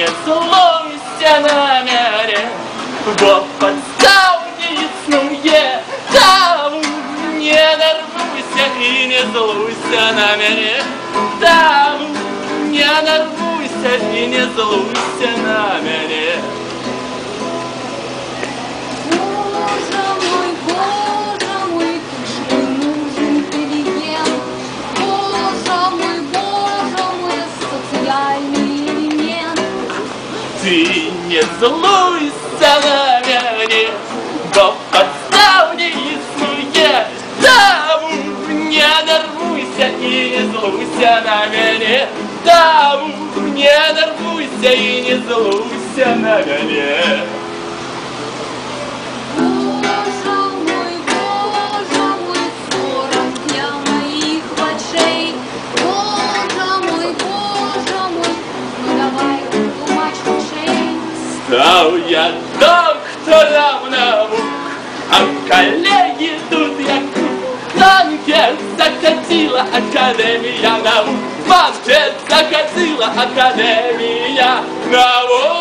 не целуйся на мере, бо подставки ясные, там не нарвуйся и не злуйся на мере, там не нарвуйся и не злуйся на мере. Ты не злуйся на меня, бо подставки ясные, там не нарвуйся и не злуйся на меня, там не нарвуйся и не злуйся на меня. Стал я доктором наук, а коллеги тут як банкет закатила Академия наук, банкет закатила Академия наук.